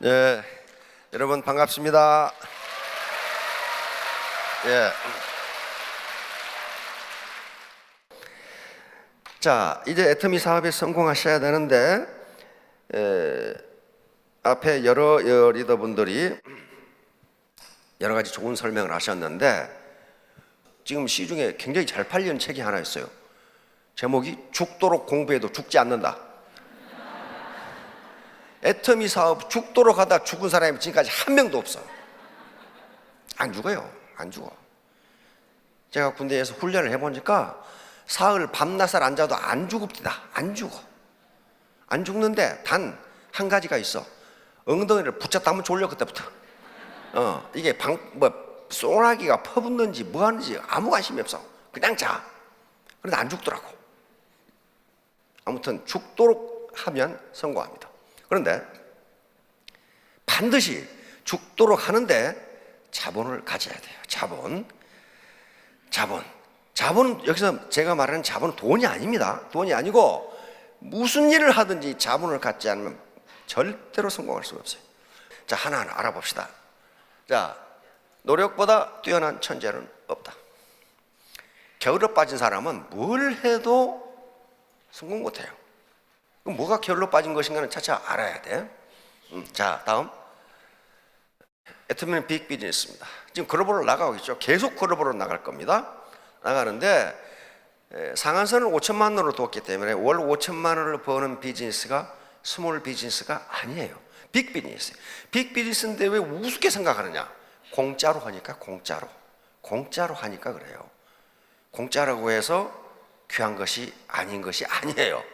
예, 여러분 반갑습니다. 예. 자, 이제 애터미 사업에 성공하셔야 되는데 앞에 여러 리더분들이 여러 가지 좋은 설명을 하셨는데 지금 시중에 굉장히 잘 팔리는 책이 하나 있어요. 제목이 죽도록 공부해도 죽지 않는다. 애터미 사업 죽도록 하다 죽은 사람이 지금까지 한 명도 없어. 안 죽어요. 안 죽어. 제가 군대에서 훈련을 해보니까 사흘 밤낮을 앉아도 안 죽읍니다. 안 죽어. 안 죽는데 단 한 가지가 있어. 엉덩이를 붙였다 하면 졸려 그때부터. 이게 소나기가 퍼붓는지 뭐 하는지 아무 관심이 없어. 그냥 자. 그런데 안 죽더라고. 아무튼 죽도록 하면 성공합니다. 그런데 반드시 죽도록 하는데 자본을 가져야 돼요. 자본은 여기서 제가 말하는 자본은 돈이 아닙니다. 돈이 아니고 무슨 일을 하든지 자본을 갖지 않으면 절대로 성공할 수가 없어요. 자, 하나하나 알아봅시다. 자, 노력보다 뛰어난 천재는 없다. 게을러 빠진 사람은 뭘 해도 성공 못해요. 그럼 뭐가 게을러 빠진 것인가는 차차 알아야 돼. 자, 다음. 애터미는 빅 비즈니스입니다. 지금 글로벌로 나가고 있죠. 계속 글로벌로 나갈 겁니다. 나가는데 상한선을 5천만 원으로 뒀기 때문에 월 5천만 원을 버는 비즈니스가 스몰 비즈니스가 아니에요. 빅 비즈니스. 빅 비즈니스인데 왜 우습게 생각하느냐? 공짜로 하니까 공짜로 하니까 그래요. 공짜라고 해서 귀한 것이 아닌 것이 아니에요.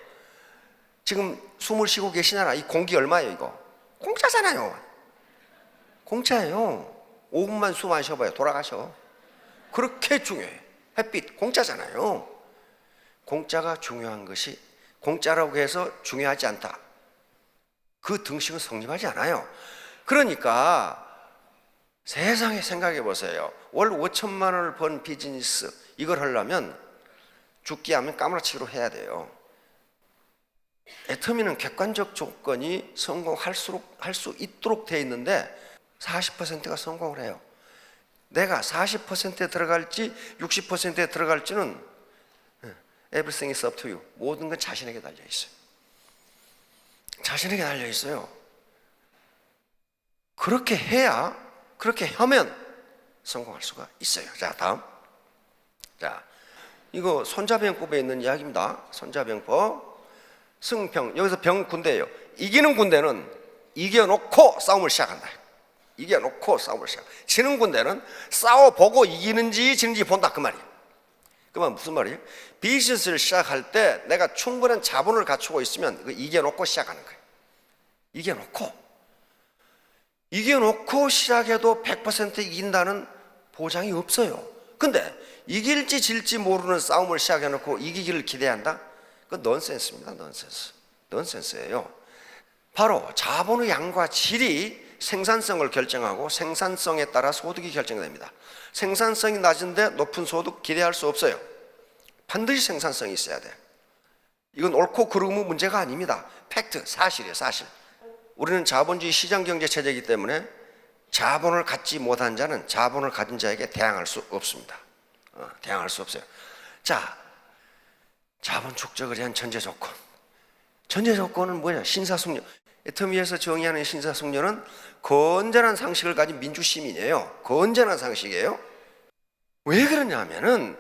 지금 숨을 쉬고 계시잖아. 이 공기 얼마예요 이거? 공짜잖아요. 공짜예요. 5분만 숨 안 쉬어봐요. 돌아가셔. 그렇게 중요해. 햇빛 공짜잖아요. 공짜가 중요한 것이 공짜라고 해서 중요하지 않다. 그 등식은 성립하지 않아요. 그러니까 세상에 생각해 보세요. 월 5천만 원을 번 비즈니스 이걸 하려면 죽기 하면 까무라치기로 해야 돼요. 애터미는 객관적 조건이 성공할 수 있도록 돼 있는데 40%가 성공을 해요. 내가 40%에 들어갈지 60%에 들어갈지는 everything is up to you. 모든 건 자신에게 달려 있어요. 자신에게 달려 있어요. 그렇게 하면 성공할 수가 있어요. 자, 다음. 자, 이거 손자병법에 있는 이야기입니다. 손자병법. 승평. 여기서 병 군대예요. 이기는 군대는 이겨놓고 싸움을 시작한다. 이겨놓고 싸움을 시작. 지는 군대는 싸워보고 이기는지 지는지 본다 그 말이에요. 그 말 무슨 말이에요? 비즈니스를 시작할 때 내가 충분한 자본을 갖추고 있으면 이겨놓고 시작하는 거예요. 이겨놓고 시작해도 100% 이긴다는 보장이 없어요. 근데 이길지 질지 모르는 싸움을 시작해놓고 이기기를 기대한다? 그건 넌센스입니다. 넌센스예요. 바로 자본의 양과 질이 생산성을 결정하고 생산성에 따라 소득이 결정됩니다. 생산성이 낮은데 높은 소득 기대할 수 없어요. 반드시 생산성이 있어야 돼. 이건 옳고 그름의 문제가 아닙니다. 팩트, 사실이에요. 사실. 우리는 자본주의 시장경제 체제이기 때문에 자본을 갖지 못한 자는 자본을 가진 자에게 대항할 수 없습니다. 대항할 수 없어요. 자, 자본 축적을 위한 전제 조건. 전제 조건은 뭐냐? 신사숙녀. 애터미에서 정의하는 신사숙녀는 건전한 상식을 가진 민주시민이에요. 건전한 상식이에요. 왜 그러냐 하면은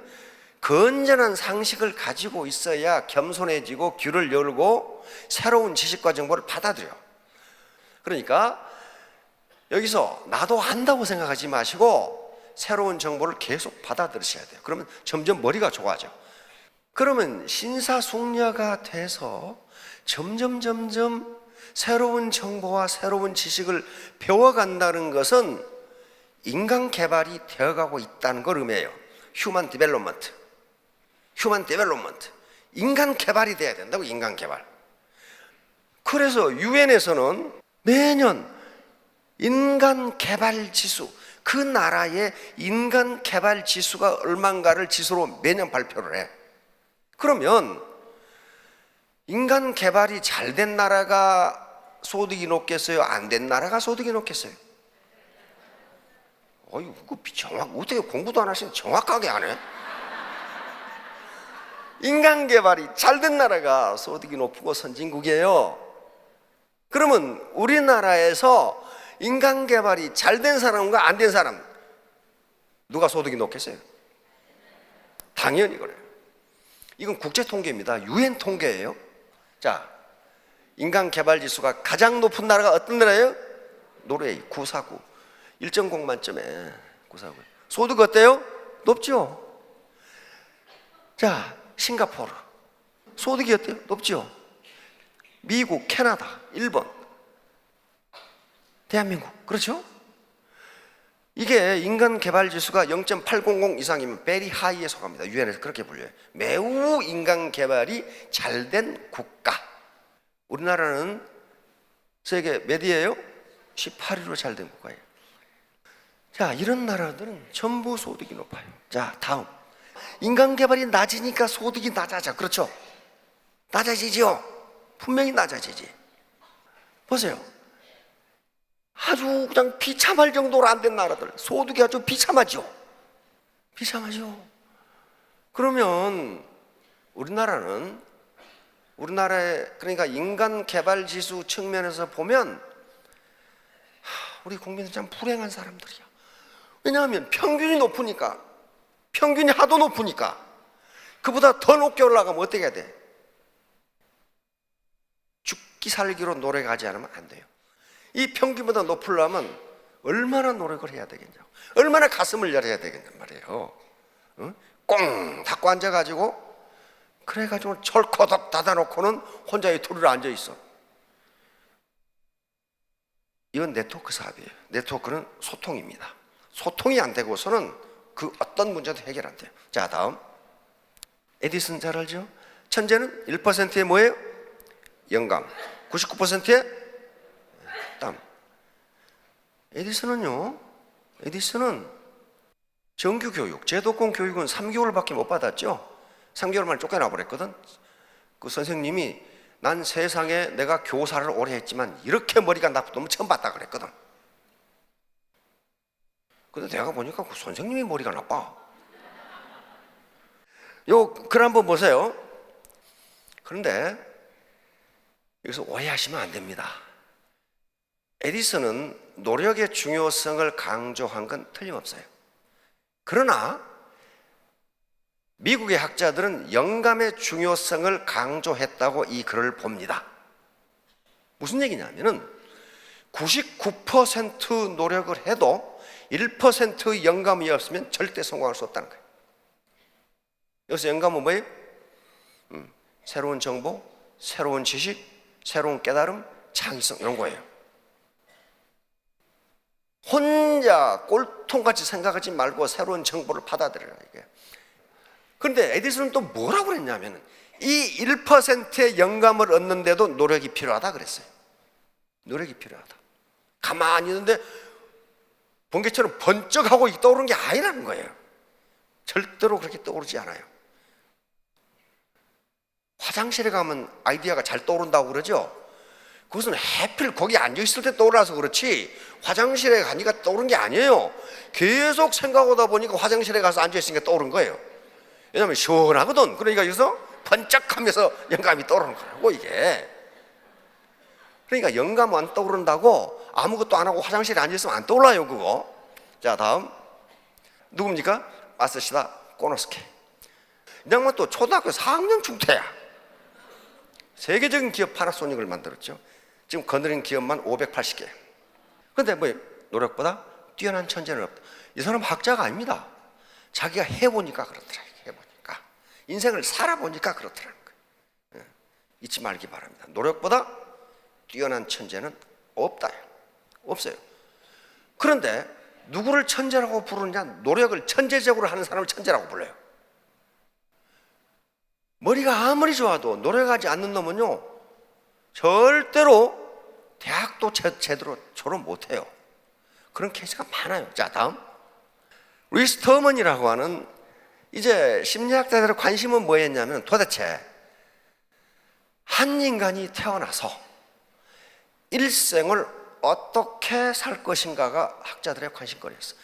건전한 상식을 가지고 있어야 겸손해지고 귀를 열고 새로운 지식과 정보를 받아들여. 그러니까 여기서 나도 안다고 생각하지 마시고 새로운 정보를 계속 받아들이셔야 돼요. 그러면 점점 머리가 좋아져. 그러면 신사숙녀가 돼서 점점 새로운 정보와 새로운 지식을 배워간다는 것은 인간 개발이 되어가고 있다는 걸 의미해요. 휴먼 디벨롭먼트. 인간 개발이 돼야 된다고, 인간 개발. 그래서 유엔에서는 매년 인간 개발 지수, 그 나라의 인간 개발 지수가 얼마인가를 지수로 매년 발표를 해. 그러면 인간 개발이 잘 된 나라가 소득이 높겠어요? 안 된 나라가 소득이 높겠어요? 어이, 어떻게 공부도 안 하시면 정확하게 하네? 인간 개발이 잘 된 나라가 소득이 높고 선진국이에요. 그러면 우리나라에서 인간 개발이 잘 된 사람과 안 된 사람, 누가 소득이 높겠어요? 당연히 그래요. 이건 국제 통계입니다. 유엔 통계예요. 자, 인간 개발 지수가 가장 높은 나라가 어떤 나라예요? 노르웨이 949. 1.0 만점에 949. 소득 어때요? 높죠? 자, 싱가포르 소득이 어때요? 높죠? 미국, 캐나다, 일본, 대한민국, 그렇죠? 이게 인간 개발 지수가 0.800 이상이면 베리 하이에 속합니다. 유엔에서 그렇게 불려요. 매우 인간 개발이 잘 된 국가. 우리나라는 세계 몇이에요? 18위로 잘 된 국가예요. 자, 이런 나라들은 전부 소득이 높아요. 자, 다음. 인간 개발이 낮으니까 소득이 낮아져. 그렇죠? 낮아지죠? 분명히 낮아지지. 보세요. 아주 그냥 비참할 정도로 안 된 나라들, 소득이 아주 비참하죠. 비참하죠. 그러면 우리나라의 그러니까 인간 개발 지수 측면에서 보면 우리 국민은 참 불행한 사람들이야. 왜냐하면 평균이 높으니까, 평균이 하도 높으니까 그보다 더 높게 올라가면 어떻게 해야 돼? 죽기 살기로 노력하지 않으면 안 돼요. 이 평균보다 높으려면 얼마나 노력을 해야 되겠냐고, 얼마나 가슴을 열어야 되겠냔 말이에요. 응? 꽁 닫고 앉아가지고, 그래가지고 철커덕 닫아놓고는 혼자 이 둘을 앉아있어. 이건 네트워크 사업이에요. 네트워크는 소통입니다. 소통이 안 되고서는 그 어떤 문제도 해결 안 돼요. 자, 다음. 에디슨 잘 알죠? 천재는 1%의 뭐예요? 영감. 99%의 땀. 에디슨은 정규교육, 제도권 교육은 3개월밖에 못 받았죠. 3개월 만에 쫓겨나 버렸거든. 그 선생님이 난 세상에 내가 교사를 오래 했지만 이렇게 머리가 나쁜 놈은 처음 봤다 그랬거든. 근데 내가 보니까 그 선생님이 머리가 나빠. 요 글 한번 보세요. 그런데 여기서 오해하시면 안 됩니다. 에디슨은 노력의 중요성을 강조한 건 틀림없어요. 그러나 미국의 학자들은 영감의 중요성을 강조했다고 이 글을 봅니다. 무슨 얘기냐면은 99% 노력을 해도 1%의 영감이 없으면 절대 성공할 수 없다는 거예요. 여기서 영감은 뭐예요? 새로운 정보, 새로운 지식, 새로운 깨달음, 창의성, 이런 거예요. 혼자 꼴통같이 생각하지 말고 새로운 정보를 받아들여라, 이게. 그런데 에디슨은 또 뭐라고 그랬냐면, 이 1%의 영감을 얻는데도 노력이 필요하다 그랬어요. 노력이 필요하다. 가만히 있는데 번개처럼 번쩍하고 떠오르는 게 아니라는 거예요. 절대로 그렇게 떠오르지 않아요. 화장실에 가면 아이디어가 잘 떠오른다고 그러죠. 그것은 하필 거기 앉아있을 때 떠올라서 그렇지, 화장실에 가니까 떠오른 게 아니에요. 계속 생각하다 보니까 화장실에 가서 앉아있으니까 떠오른 거예요. 왜냐하면 시원하거든. 그러니까 여기서 번쩍하면서 영감이 떠오르는 거라고, 이게. 그러니까 영감 안 떠오른다고 아무것도 안 하고 화장실에 앉아있으면 안 떠올라요, 그거. 자, 다음. 누굽니까? 마스시다 꼬노스케. 이 양반 또 초등학교 4학년 중퇴야. 세계적인 기업 파나소닉을 만들었죠. 지금 거느린 기업만 580개. 그런데 뭐 노력보다 뛰어난 천재는 없다. 이 사람 학자가 아닙니다. 자기가 해보니까 그렇더라. 해보니까 인생을 살아보니까 그렇더라는 거예요. 잊지 말기 바랍니다. 노력보다 뛰어난 천재는 없다. 없어요. 그런데 누구를 천재라고 부르느냐? 노력을 천재적으로 하는 사람을 천재라고 불러요. 머리가 아무리 좋아도 노력하지 않는 놈은요, 절대로 대학도 제대로 졸업 못해요. 그런 케이스가 많아요. 자, 다음. 루이스 터먼이라고 하는, 이제 심리학자들의 관심은 뭐였냐면, 도대체 한 인간이 태어나서 일생을 어떻게 살 것인가가 학자들의 관심거리였어요.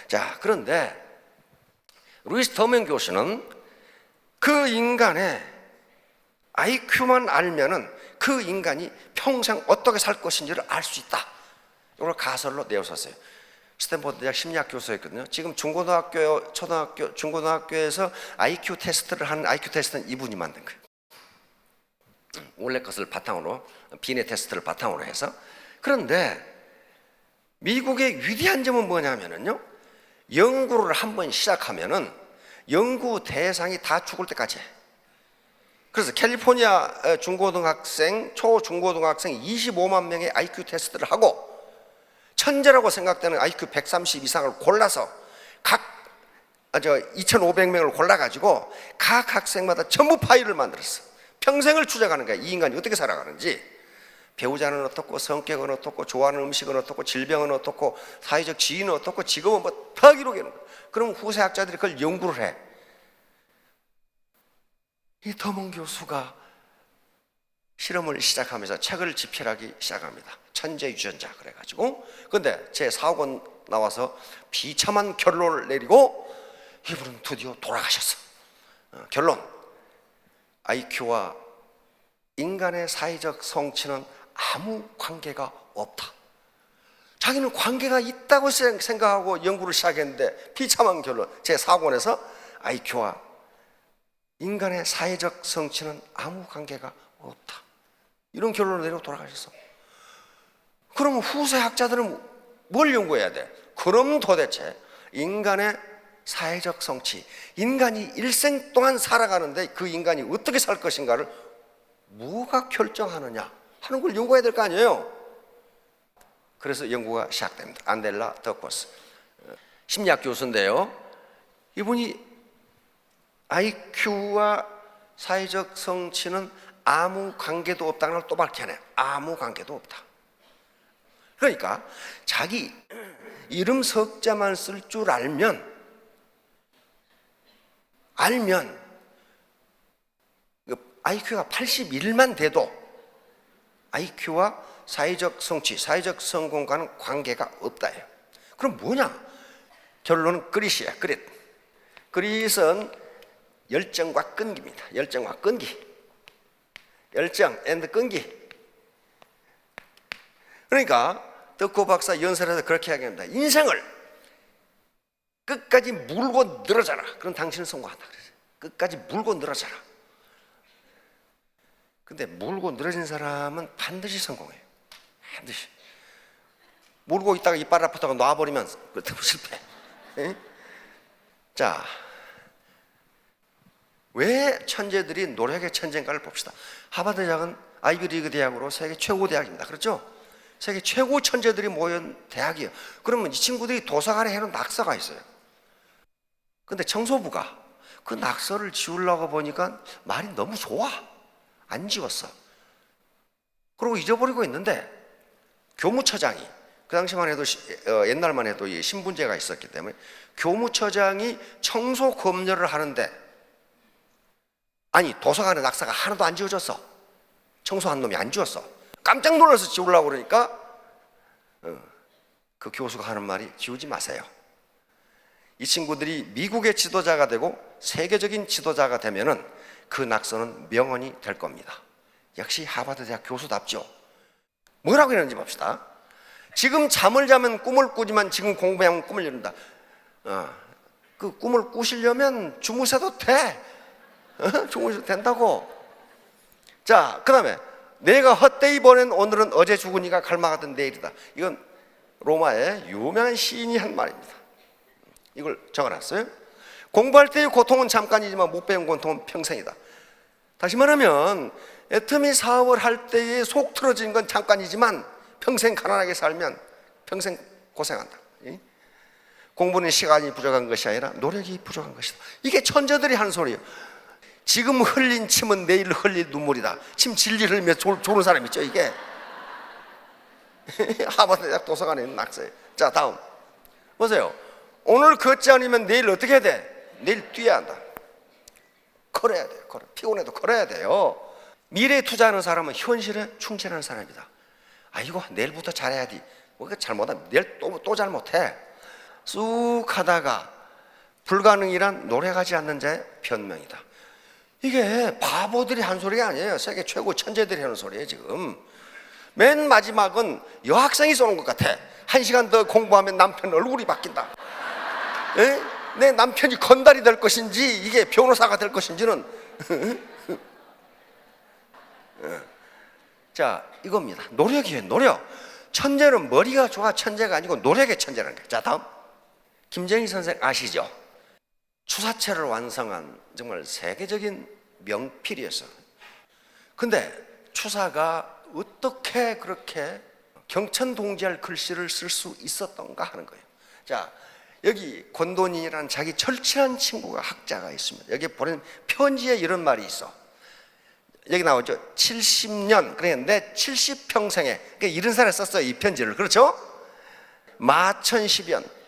자, 그런데 루이스 더먼 교수는 그 인간의 IQ만 알면은 그 인간이 평생 어떻게 살 것인지를 알 수 있다. 이걸 가설로 내었었어요. 스탠포드 대학 심리학 교수였거든요. 지금 중고등학교, 초등학교, 중고등학교에서 IQ 테스트를 하는 IQ 테스트는 이분이 만든 거예요. 원래 것을 바탕으로, 비뇌 테스트를 바탕으로 해서. 그런데 미국의 위대한 점은 뭐냐면요, 연구를 한번 시작하면은 연구 대상이 다 죽을 때까지 해. 그래서 캘리포니아 중고등학생, 초중고등학생 25만 명의 IQ 테스트를 하고 천재라고 생각되는 IQ 130 이상을 골라서 2,500명을 골라가지고 각 학생마다 전부 파일을 만들었어. 평생을 추적하는 거야. 이 인간이 어떻게 살아가는지. 배우자는 어떻고, 성격은 어떻고, 좋아하는 음식은 어떻고, 질병은 어떻고, 사회적 지위는 어떻고, 직업은 뭐 다 기록해놓은 거야. 그럼 후세 학자들이 그걸 연구를 해. 이 더먼 교수가 실험을 시작하면서 책을 집필하기 시작합니다. 천재 유전자 그래가지고. 근데 제 4권 나와서 비참한 결론을 내리고 이분은 드디어 돌아가셨어. 결론, IQ와 인간의 사회적 성취는 아무 관계가 없다. 자기는 관계가 있다고 생각하고 연구를 시작했는데 비참한 결론, 제 4권에서 IQ와 인간의 사회적 성취는 아무 관계가 없다. 이런 결론을 내리고 돌아가셨어. 그럼 후세 학자들은 뭘 연구해야 돼? 그럼 도대체 인간의 사회적 성취, 인간이 일생 동안 살아가는데 그 인간이 어떻게 살 것인가를 뭐가 결정하느냐 하는 걸 연구해야 될 거 아니에요. 그래서 연구가 시작됩니다. 안델라 더코스 심리학 교수인데요, 이분이 IQ와 사회적 성취는 아무 관계도 없다는 걸 또 밝혀내요. 아무 관계도 없다. 그러니까 자기 이름 석자만 쓸 줄 알면 IQ가 81만 돼도 IQ와 사회적 성취, 사회적 성공과는 관계가 없다예요. 그럼 뭐냐? 결론은 그릿이에요. 그릿은 열정과 끈기입니다. 열정과 끈기. 열정 앤드 끈기. 그러니까 덕호 박사 연설에서 그렇게 이야기합니다. 인생을 끝까지 물고 늘어져라. 그럼 당신은 성공한다. 그랬어요. 끝까지 물고 늘어져라. 근데 물고 늘어진 사람은 반드시 성공해요. 반드시. 물고 있다가 이빨 아프다가 놔버리면 실패. 에? 자, 왜 천재들이 노력의 천재인가를 봅시다. 하버드 대학은 아이비리그 대학으로 세계 최고 대학입니다. 그렇죠? 세계 최고 천재들이 모인 대학이에요. 그러면 이 친구들이 도서관에 해놓은 낙서가 있어요. 근데 청소부가 그 낙서를 지우려고 보니까 말이 너무 좋아. 안 지웠어. 그리고 잊어버리고 있는데 교무처장이, 그 당시만 해도 옛날만 해도 이 신분제가 있었기 때문에 교무처장이 청소 검열을 하는데, 아니 도서관에 낙서가 하나도 안 지워졌어. 청소한 놈이 안 지웠어. 깜짝 놀라서 지우려고 그러니까 그 교수가 하는 말이 지우지 마세요. 이 친구들이 미국의 지도자가 되고 세계적인 지도자가 되면은 그 낙서는 명언이 될 겁니다. 역시 하버드 대학 교수답죠. 뭐라고 했는지 봅시다. 지금 잠을 자면 꿈을 꾸지만 지금 공부하면 꿈을 이룬다. 그 꿈을 꾸시려면 주무셔도 돼. 주무셔도 된다고. 자, 그 다음에 내가 헛되이 보낸 오늘은 어제 죽으니까 갈망하던 내일이다. 이건 로마의 유명한 시인이 한 말입니다. 이걸 적어놨어요. 공부할 때의 고통은 잠깐이지만 못 배운 고통은 평생이다. 다시 말하면 애터미 사업을 할 때에 속 틀어지는 건 잠깐이지만 평생 가난하게 살면 평생 고생한다. 공부는 시간이 부족한 것이 아니라 노력이 부족한 것이다. 이게 천재들이 하는 소리예요. 지금 흘린 침은 내일 흘릴 눈물이다. 침 질질 흘리며 졸은 사람 있죠, 이게. 하버드 대학 도서관에 있는 낙서예요. 자, 다음 보세요. 오늘 걷지 않으면 내일 어떻게 해야 돼? 내일 뛰어야 한다. 걸어야 돼요. 피곤해도 걸어야 돼요. 미래에 투자하는 사람은 현실에 충실하는 사람이다. 아이고 내일부터 잘해야지. 잘못하면 내일 또 잘못해. 쑥 하다가 불가능이란 노래가지 않는 자의 변명이다. 이게 바보들이 한 소리가 아니에요. 세계 최고 천재들이 하는 소리예요. 지금 맨 마지막은 여학생이 쏘는 것 같아. 1시간 더 공부하면 남편 얼굴이 바뀐다. 에? 내 남편이 건달이 될 것인지 이게 변호사가 될 것인지는 자, 이겁니다. 노력이에요. 노력. 천재는 머리가 좋아 천재가 아니고 노력의 천재라는 거예요. 자, 다음 김정희 선생 아시죠? 추사체를 완성한 정말 세계적인 명필이었어요. 근데 추사가 어떻게 그렇게 경천동지할 글씨를 쓸 수 있었던가 하는 거예요. 자, 여기 권돈이라는 자기 절친한 친구가 학자가 있습니다. 여기 보낸 편지에 이런 말이 있어. 여기 나오죠. 70년, 그러니까 내 70평생에, 그러니까 70살에 썼어요, 이 편지를. 그렇죠? 마천십연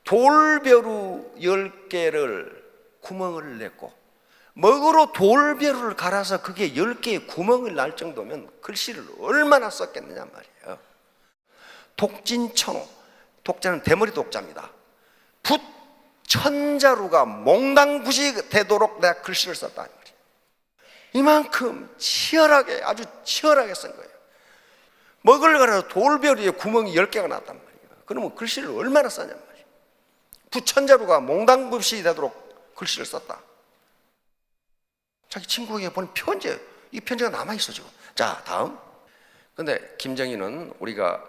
돌벼루 10개를 구멍을 냈고 먹으로 돌벼루를 갈아서 그게 10개의 구멍을 날 정도면 글씨를 얼마나 썼겠느냐 말이에요. 독진천호, 독자는 대머리 독자입니다. 붓 천자루가 몽당붓이 되도록 내가 글씨를 썼다 말이에요. 이만큼 치열하게, 아주 치열하게 쓴 거예요. 먹을 갈아서 돌벼루에 구멍이 10개가 났단 말이에요. 그러면 글씨를 얼마나 썼냔 말이에요. 부천자루가 몽당붓이 되도록 글씨를 썼다. 자기 친구에게 보낸 편지예요. 이 편지가 남아있어 지금. 자, 다음. 근데 김정희는 우리가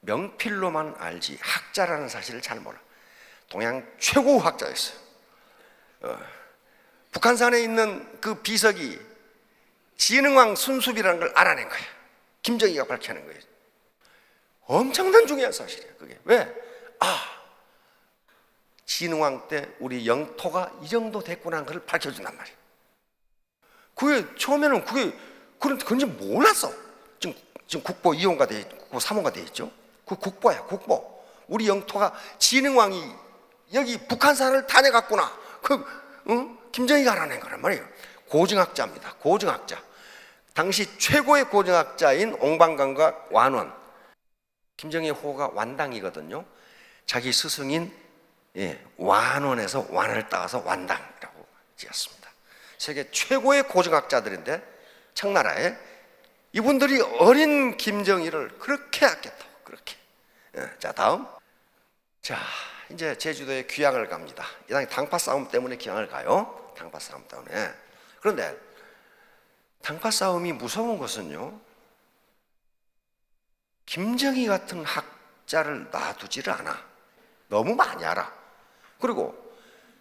명필로만 알지 학자라는 사실을 잘 몰라. 동양 최고 학자였어요. 북한산에 있는 그 비석이 진흥왕 순수비라는 걸 알아낸 거예요. 김정희가 밝혀낸 거예요. 엄청난 중요한 사실이에요. 그게 왜? 진흥왕 때 우리 영토가 이 정도 됐구나 하는 걸 밝혀준단 말이에요. 그게 처음에는 그런지 몰랐어. 지금 국보 2호가 돼 있고 국보 3호가 돼 있죠. 그 국보야, 국보. 우리 영토가 진흥왕이 여기 북한산을 다녀갔구나. 김정희가 알아낸 거란 말이에요. 고증학자입니다. 고증학자. 당시 최고의 고증학자인 옹방강과 완원. 김정희 호가 완당이거든요. 자기 스승인 완원에서 완을 따서 완당이라고 지었습니다. 세계 최고의 고증학자들인데 청나라에 이분들이 어린 김정희를 그렇게 아꼈다고. 그렇게. 자, 다음. 자, 이제 제주도에 귀향을 갑니다. 이 당시 당파 싸움 때문에 귀향을 가요. 당파 싸움 때문에. 그런데 당파 싸움이 무서운 것은요, 김정희 같은 학자를 놔두지를 않아. 너무 많이 알아. 그리고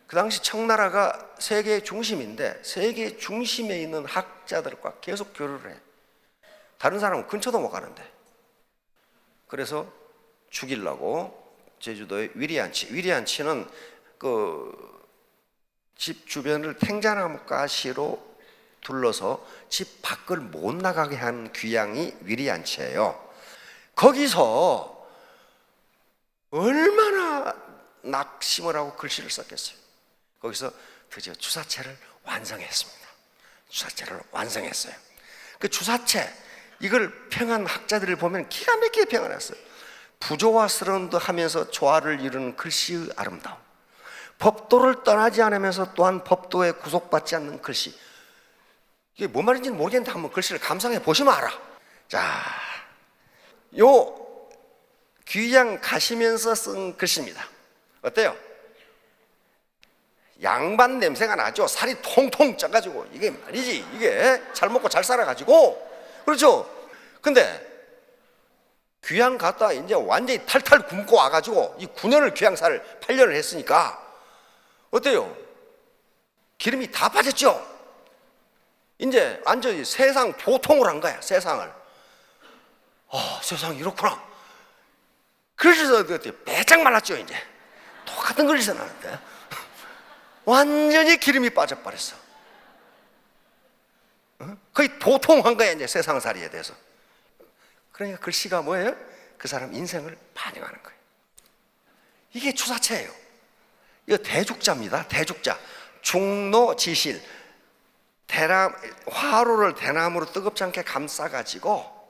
그 당시 청나라가 세계의 중심인데 세계 중심에 있는 학자들과 계속 교류를 해. 다른 사람은 근처도 못 가는데. 그래서 죽이려고 제주도의 위리안치는 그 집 주변을 탱자나무 가시로 둘러서 집 밖을 못 나가게 한 귀양이 위리안치예요. 거기서 얼마나 낙심을 하고 글씨를 썼겠어요. 거기서 드디어 주사체를 완성했습니다. 주사체를 완성했어요. 그 주사체, 이걸 평한 학자들을 보면 기가 막히게 평안했어요. 부조화스러운 듯 하면서 조화를 이루는 글씨의 아름다움, 법도를 떠나지 않으면서 또한 법도에 구속받지 않는 글씨. 이게 뭔 말인지는 모르겠는데 한번 글씨를 감상해 보시면 알아. 자, 요 귀양 가시면서 쓴 글씨입니다. 어때요? 양반 냄새가 나죠. 살이 통통 쪄가지고. 이게 말이지, 이게 잘 먹고 잘 살아가지고. 그렇죠? 근데 귀양 갔다 이제 완전히 탈탈 굶고 와가지고 이 9년을 귀양사를 8년을 했으니까 어때요? 기름이 다 빠졌죠? 이제 완전히 세상 보통을 한 거야. 세상을. 세상이 이렇구나. 그래서 배짱 말랐죠. 이제 똑같은 글씨가 나는데 완전히 기름이 빠져버렸어. 거의 도통한 거야. 이제 세상살이에 대해서. 그러니까 글씨가 뭐예요? 그 사람 인생을 반영하는 거예요. 이게 추사체예요. 이거 대죽자입니다. 대죽자. 중노지실. 화로를 대나무로 뜨겁지 않게 감싸가지고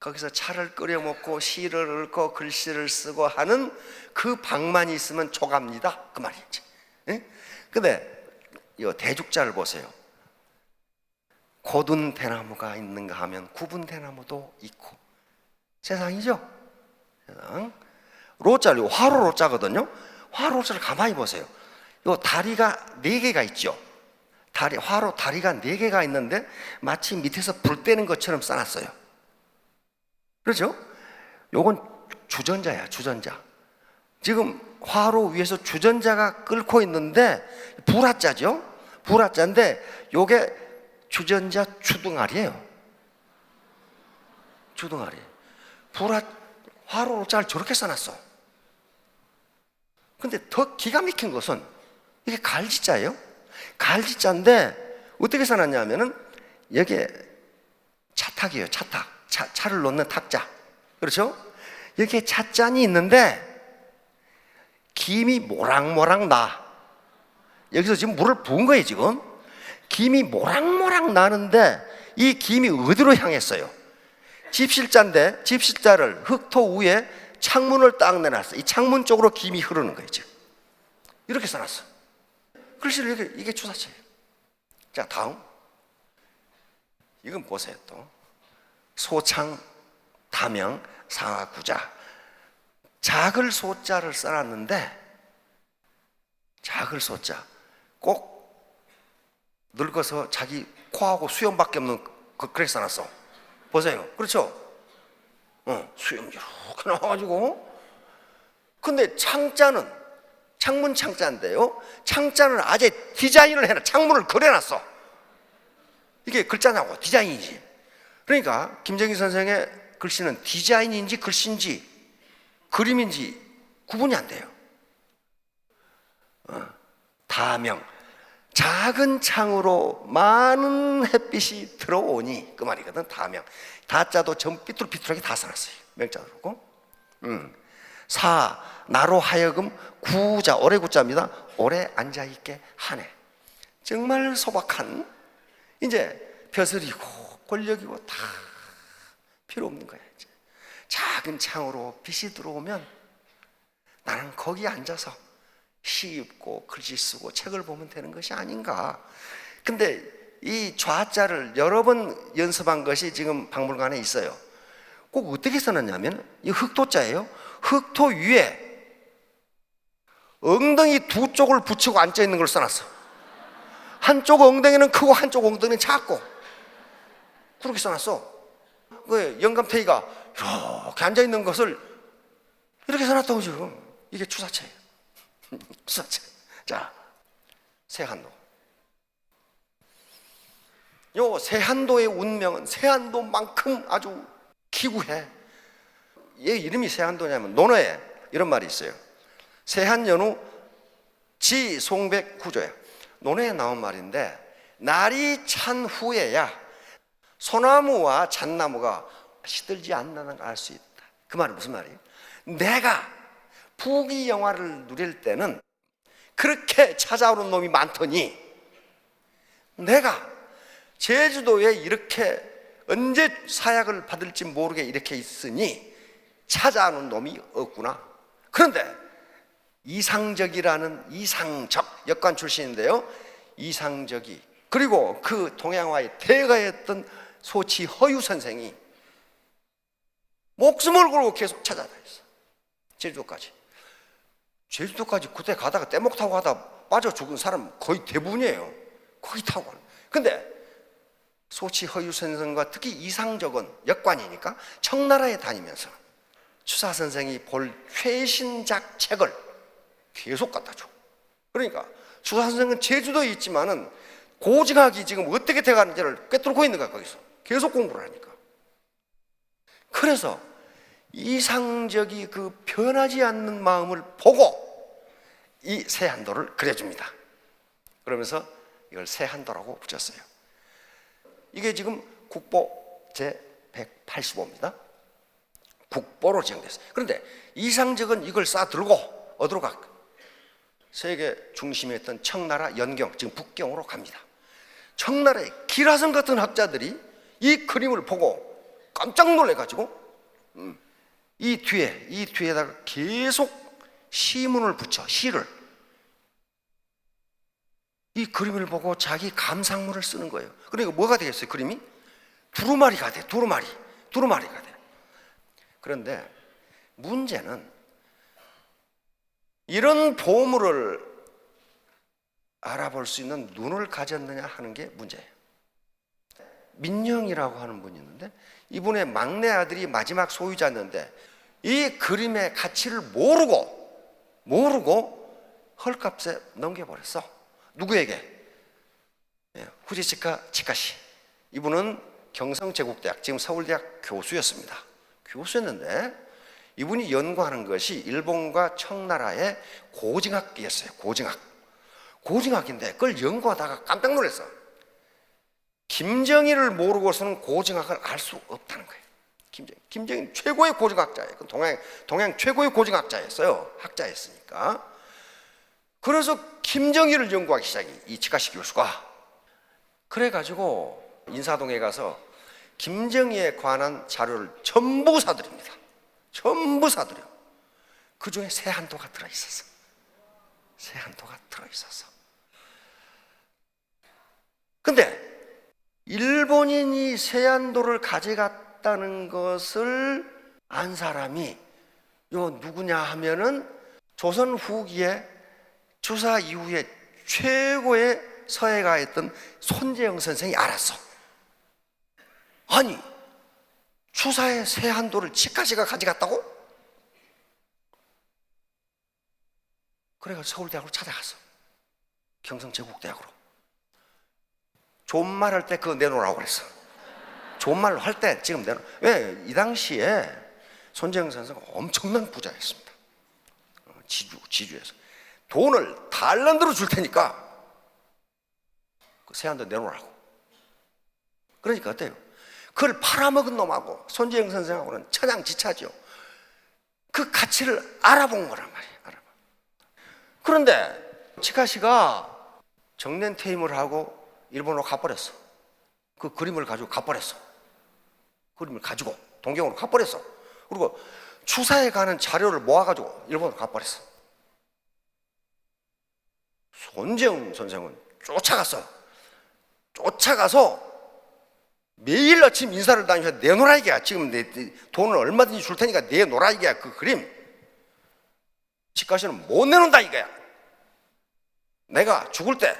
거기서 차를 끓여 먹고 시를 읽고 글씨를 쓰고 하는 그 방만 있으면 조갑니다, 그 말이지. 예? 근데 이 대죽자를 보세요. 고든 대나무가 있는가 하면 굽은 대나무도 있고, 세상이죠. 세상. 로자를 화로 로자거든요. 화로 로자를 가만히 보세요. 요 다리가 4개가 있죠. 화로 다리가 4개가 있는데 마치 밑에서 불 떼는 것처럼 써놨어요. 그렇죠? 요건 주전자야, 주전자. 지금 화로 위에서 주전자가 끓고 있는데 불화자죠. 불화자인데 요게 주전자 주둥아리예요. 주둥아리. 화로 로자를 저렇게 써놨어. 근데 더 기가 막힌 것은 이게 갈지자예요. 갈지자인데 어떻게 써놨냐면은 여기에 차탁이에요. 차탁. 차를 놓는 탁자. 그렇죠? 여기에 찻잔이 있는데 김이 모락모락 나. 여기서 지금 물을 부은 거예요, 지금. 김이 모락모락 나는데 이 김이 어디로 향했어요? 집실자인데 집실자를 흙토 위에 창문을 딱 내놨어. 이 창문 쪽으로 김이 흐르는 거예요, 지금. 이렇게 써놨어. 글씨를 이게 주사체예요. 자, 다음. 이건 보세요, 또. 소창, 다명, 상하구자. 작을 소자를 써놨는데, 작을 소자. 꼭 늙어서 자기 코하고 수염밖에 없는 그렇게 써놨어. 보세요. 그렇죠? 수염 이렇게 나와가지고. 근데 창자는, 창문 창자인데요. 창자는 아재 디자인을 해놔. 창문을 그려놨어. 이게 글자냐고, 디자인이지. 그러니까 김정희 선생의 글씨는 디자인인지 글씨인지 그림인지 구분이 안 돼요. 다명, 작은 창으로 많은 햇빛이 들어오니 그 말이거든. 다명. 다자도 전 삐뚤삐뚤하게 다 써놨어요. 명자로. 사, 나로 하여금 구자, 오래 구자입니다. 오래 앉아있게 하네. 정말 소박한, 이제 벼슬이고 권력이고 다 필요 없는 거야. 이제 작은 창으로 빛이 들어오면 나는 거기 앉아서 시 읽고 글씨 쓰고 책을 보면 되는 것이 아닌가. 근데 이 좌자를 여러 번 연습한 것이 지금 박물관에 있어요. 꼭 어떻게 써놨냐면 이 흑토자예요. 흑토 위에 엉덩이 두 쪽을 붙이고 앉아 있는 걸 써놨어. 한쪽 엉덩이는 크고 한쪽 엉덩이는 작고 그렇게 써놨어. 그 영감태이가 이렇게 앉아 있는 것을 이렇게 써놨다고 지금. 이게 추사체예요. 추사체. 자, 세한도. 요 세한도의 운명은 세한도만큼 아주 기구해. 얘 이름이 세한도냐면 논어에 이런 말이 있어요. 세한연우 지송백구조야. 논어에 나온 말인데 날이 찬 후에야 소나무와 잣나무가 시들지 않는다는 걸 알 수 있다. 그 말은 무슨 말이에요? 내가 부귀영화를 누릴 때는 그렇게 찾아오는 놈이 많더니 내가 제주도에 이렇게 언제 사약을 받을지 모르게 이렇게 있으니 찾아오는 놈이 없구나. 그런데 이상적이라는 이상적 역관 출신인데요. 이상적이 그리고 그 동양화의 대가였던 소치 허유 선생이 목숨을 걸고 계속 찾아다녔어. 제주도까지. 제주도까지 그때 가다가 떼목 타고 가다 빠져 죽은 사람 거의 대부분이에요. 거의 타고 가는. 근데 소치 허유 선생과 특히 이상적은 역관이니까 청나라에 다니면서 추사 선생이 볼 최신작 책을 계속 갖다 줘. 그러니까 추사 선생은 제주도에 있지만은 고증학이 지금 어떻게 돼가는지를 꿰뚫고 있는 거야. 거기서 계속 공부를 하니까. 그래서 이상적이 그 변하지 않는 마음을 보고 이 세한도를 그려줍니다. 그러면서 이걸 세한도라고 붙였어요. 이게 지금 국보 제185입니다. 국보로 지정됐어요. 그런데 이상적은 이걸 싸들고 어디로 가? 세계 중심에 있던 청나라 연경, 지금 북경으로 갑니다. 청나라의 기라성 같은 학자들이 이 그림을 보고 깜짝 놀래가지고 이 뒤에다가 계속 시문을 붙여, 시를. 이 그림을 보고 자기 감상문을 쓰는 거예요. 그러니까 뭐가 되겠어요, 그림이? 두루마리가 돼, 두루마리가 돼. 그런데 문제는 이런 보물을 알아볼 수 있는 눈을 가졌느냐 하는 게 문제예요. 민영이라고 하는 분이 있는데, 이분의 막내 아들이 마지막 소유자였는데 이 그림의 가치를 모르고 헐값에 넘겨버렸어. 누구에게? 후지치카 치카시. 이분은 경성제국대학, 지금 서울대학 교수였습니다. 교수였는데 이분이 연구하는 것이 일본과 청나라의 고증학이었어요. 고증학인데 그걸 연구하다가 깜짝 놀랐어. 김정일을 모르고서는 고증학을 알 수 없다는 거예요. 김정일 최고의 고증학자예요. 동양 최고의 고증학자였어요. 학자였으니까. 그래서 김정일을 연구하기 시작해, 이 치카시 교수가. 그래가지고 인사동에 가서 김정일에 관한 자료를 전부 사들입니다. 전부 사들여. 그 중에 세한도가 들어있었어. 근데 일본인이 세한도를 가져갔다는 것을 안 사람이 요 누구냐 하면은 조선 후기에 추사 이후에 최고의 서예가였던 손재영 선생이 알았어. 아니, 추사의 세한도를 치카시가 가져갔다고? 그래가지고 서울대학으로 찾아갔어. 경성제국대학으로. 존말 할 때 그거 내놓으라고 그랬어. 존말로 할 때 지금 내놓. 왜? 이 당시에 손재영 선생은 엄청난 부자였습니다. 지주에서 돈을 달란트로 줄 테니까 그 세한도 내놓으라고. 그러니까 어때요? 그걸 팔아먹은 놈하고 손재영 선생하고는 천양지차죠. 그 가치를 알아본 거란 말이에요. 그런데 치카시가 정년 퇴임을 하고 일본으로 가버렸어. 그 그림을 가지고 가버렸어. 그림을 가지고 동경으로 가버렸어. 그리고 추사에 가는 자료를 모아가지고 일본으로 가버렸어. 손재영 선생은 쫓아가서 매일 아침 인사를 다니면서 내놓으라 이게야. 지금 내 돈을 얼마든지 줄 테니까 내놓으라 이게야. 그 그림 치카시는 못 내놓는다 이거야. 내가 죽을 때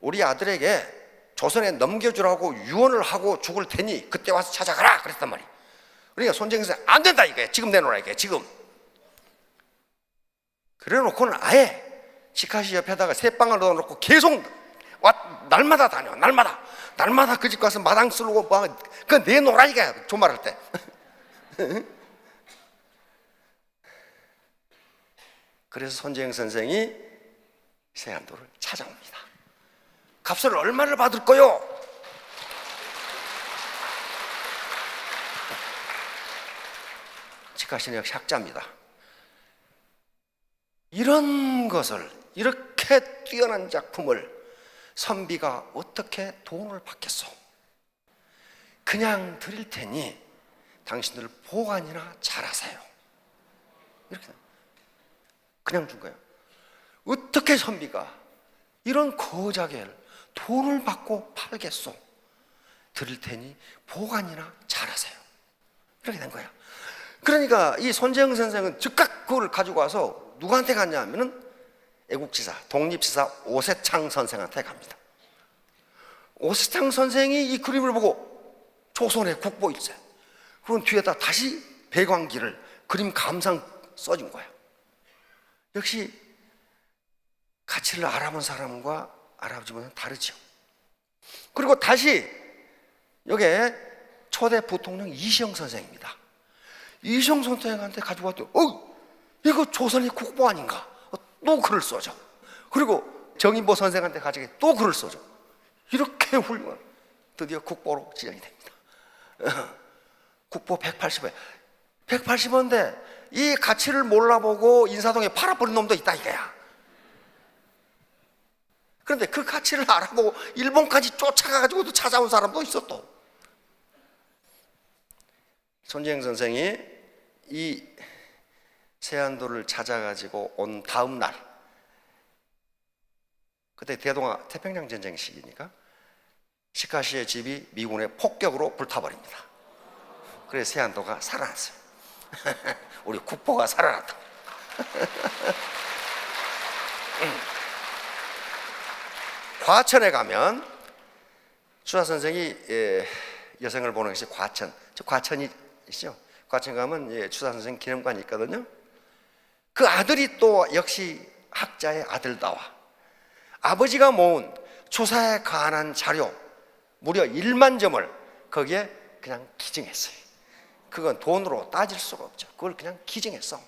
우리 아들에게 조선에 넘겨주라고 유언을 하고 죽을 테니 그때 와서 찾아가라 그랬단 말이야. 그러니까 손재영 선생 안 된다 이거야. 지금 내놓으라 이거야. 지금. 그래 놓고는 아예 치카시 옆에다가 새빵을 넣어놓고 계속 날마다 다녀. 날마다 그 집 가서 마당 쓸고 그 내놓으라 이거야. 존말할 때. 그래서 손재영 선생이 세한도를 찾아옵니다. 값을 얼마를 받을 거요? 치카시는 역시 학자입니다. 이런 것을, 이렇게 뛰어난 작품을 선비가 어떻게 돈을 받겠소? 그냥 드릴 테니 당신들 보관이나 잘하세요. 이렇게 그냥 준 거예요. 어떻게 선비가 이런 거자개를 돈을 받고 팔겠소? 드릴 테니 보관이나 잘하세요. 이렇게 된 거야. 그러니까 이 손재영 선생은 즉각 그걸 가지고 와서 누구한테 갔냐 하면은 애국지사, 독립지사 오세창 선생한테 갑니다. 오세창 선생이 이 그림을 보고 조선의 국보일세. 그럼 뒤에다 다시 배광기를 그림 감상 써준 거야. 역시 가치를 알아본 사람과 알아보지 못한 다르죠. 그리고 다시 여기에 초대 부통령 이시영 선생입니다. 이시영 선생한테 가지고 왔더니 이거 조선의 국보 아닌가? 또 글을 써줘. 그리고 정인보 선생한테 가지고 또 글을 써줘. 이렇게 훌륭한, 드디어 국보로 지정이 됩니다. 국보 180원. 180원인데 이 가치를 몰라보고 인사동에 팔아버린 놈도 있다 이거야. 그런데 그 가치를 알아보고 일본까지 쫓아가가지고도 찾아온 사람도 있어 또. 손지행 선생이 이 세안도를 찾아가지고 온 다음 날, 그때 태평양 전쟁 시기니까 시카시의 집이 미군의 폭격으로 불타버립니다. 그래서 세안도가 살아났어요. 우리 국보가 살아났다. 과천에 가면 추사 선생이 여성을 보는 것이 과천, 과천이 있죠. 과천 가면 추사 선생 기념관이 있거든요. 그 아들이 또 역시 학자의 아들다와 아버지가 모은 추사에 관한 자료 무려 1만 점을 거기에 그냥 기증했어요. 그건 돈으로 따질 수가 없죠. 그걸 그냥 기증했어.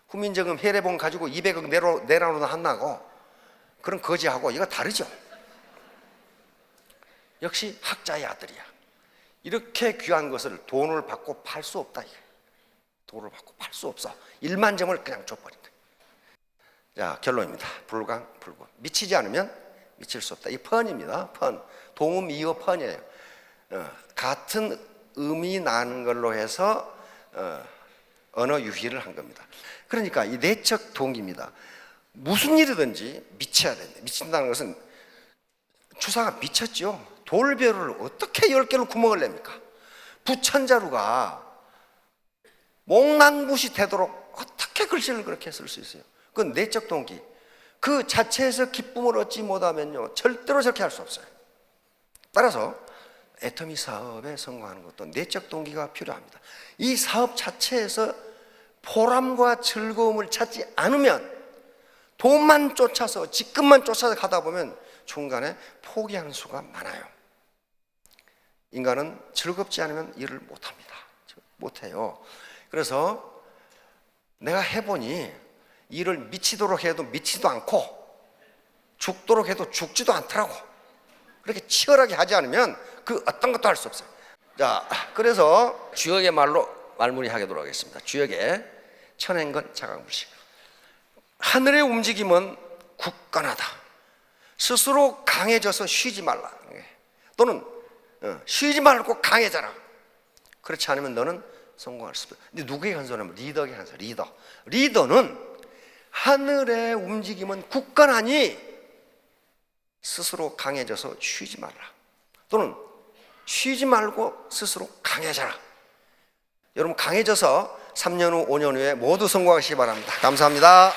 후민정음 해례본 가지고 200억 내라노나 한다고 그런 거지하고 이거 다르죠. 역시 학자의 아들이야. 이렇게 귀한 것을 돈을 받고 팔 수 없다. 돈을 받고 팔 수 없어. 1만 점을 그냥 줘버린다. 자, 결론입니다. 불광불분. 미치지 않으면 미칠 수 없다. 이 펀입니다. 펀. 동음 이어 펀이에요. 같은 음이 나는 걸로 해서 언어 유희를 한 겁니다. 그러니까 이 내적 동기입니다. 무슨 일이든지 미쳐야 된다. 미친다는 것은 추사가 미쳤죠. 돌벼루를 어떻게 10개로 구멍을 냅니까? 부천자루가 몽랑붓이 되도록 어떻게 글씨를 그렇게 쓸 수 있어요? 그건 내적 동기. 그 자체에서 기쁨을 얻지 못하면요 절대로 저렇게 할 수 없어요. 따라서 애터미 사업에 성공하는 것도 내적 동기가 필요합니다. 이 사업 자체에서 보람과 즐거움을 찾지 않으면 돈만 쫓아서 직급만 쫓아서 가다 보면 중간에 포기하는 수가 많아요. 인간은 즐겁지 않으면 일을 못합니다. 못해요. 그래서 내가 해보니 일을 미치도록 해도 미치지도 않고 죽도록 해도 죽지도 않더라고. 그렇게 치열하게 하지 않으면 그 어떤 것도 할 수 없어요. 자, 그래서 주역의 말로 말무리하도록 하겠습니다. 주역의 천행건 자강불식. 하늘의 움직임은 굳건하다. 스스로 강해져서 쉬지 말라. 또는 쉬지 말고 강해져라. 그렇지 않으면 너는 성공할 수 없어. 근데 누구에게 한 소리냐면 리더에게 한 소리. 리더는 하늘의 움직임은 굳건하니 스스로 강해져서 쉬지 말라. 또는 쉬지 말고 스스로 강해져라. 여러분 강해져서 3년 후 5년 후에 모두 성공하시기 바랍니다. 감사합니다.